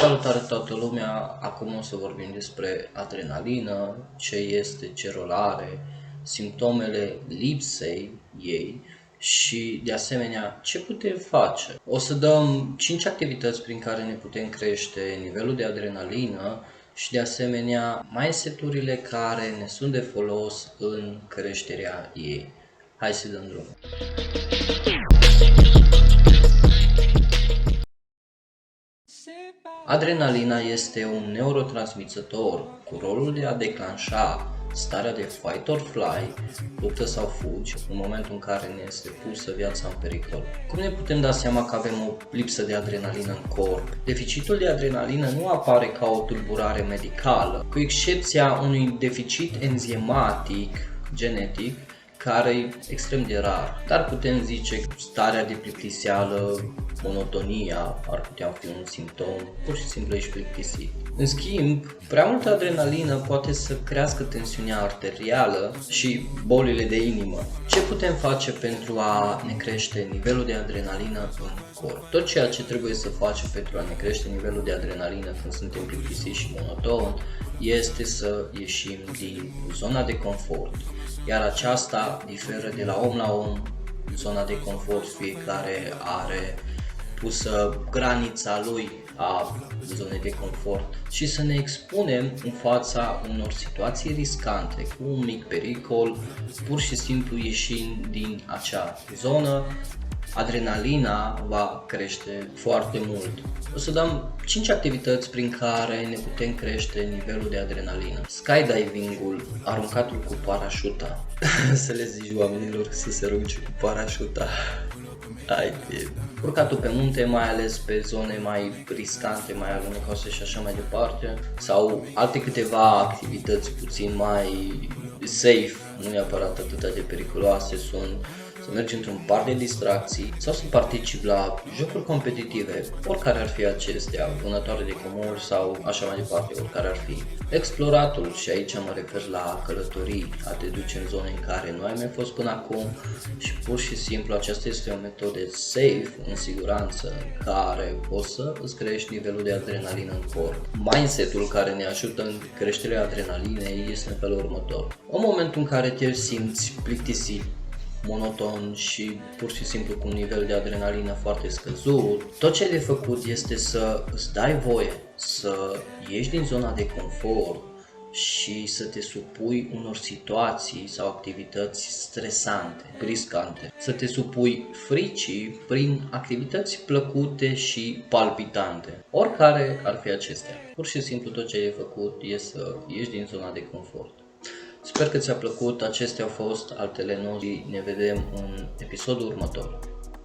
Salutare toată lumea, acum o să vorbim despre adrenalină, ce este, ce rol are, simptomele lipsei ei și de asemenea ce putem face. O să dăm 5 activități prin care ne putem crește nivelul de adrenalină și de asemenea mindset-urile care ne sunt de folos în creșterea ei. Hai să dăm drumul! Adrenalina este un neurotransmițător cu rolul de a declanșa starea de fight or fly, luptă sau fugi, în momentul în care ne este pusă viața în pericol. Cum ne putem da seama că avem o lipsă de adrenalină în corp? Deficitul de adrenalină nu apare ca o tulburare medicală, cu excepția unui deficit enzimatic genetic, care e extrem de rar, dar putem zice că starea de plictiseală, monotonia ar putea fi un simptom, pur și simplu ești plictisit. În schimb, prea multă adrenalină poate să crească tensiunea arterială și bolile de inimă. Ce putem face pentru a ne crește nivelul de adrenalină în corp? Tot ceea ce trebuie să facem pentru a ne crește nivelul de adrenalină când suntem plictisiți și monotoni este să ieșim din zona de confort. Iar aceasta diferă de la om la om. Zona de confort fiecare are pusă granița lui a zonei de confort și să ne expunem în fața unor situații riscante cu un mic pericol, pur și simplu ieșind din acea zonă. Adrenalina va crește foarte mult. O să dăm 5 activități prin care ne putem crește nivelul de adrenalină. Skydiving-ul, aruncatul cu parașuta. Să le zici oamenilor să se arunce cu parașuta. Urcatul pe munte, mai ales pe zone mai riscante, mai alunecoase și așa mai departe, sau alte câteva activități puțin mai safe, nu neapărat atât de periculoase, sunt să mergi într-un parc de distracții sau să participi la jocuri competitive, oricare ar fi acestea, vânătoare de comori sau așa mai departe, oricare ar fi. Exploratul, și aici mă refer la călătorii, a te duce în zone în care nu ai mai fost până acum și pur și simplu aceasta este o metodă safe, în siguranță, în care poți să îți crești nivelul de adrenalină în corp. Mindset-ul care ne ajută în creșterea adrenalinei este în felul următor. În momentul în care te simți plictisit, monoton și pur și simplu cu un nivel de adrenalină foarte scăzut, tot ce ai de făcut este să îți dai voie să ieși din zona de confort și să te supui unor situații sau activități stresante, riscante. Să te supui fricii prin activități plăcute și palpitante, oricare ar fi acestea. Pur și simplu tot ce ai de făcut este să ieși din zona de confort. Sper că ți-a plăcut, acestea au fost altele noastre, ne vedem în episodul următor.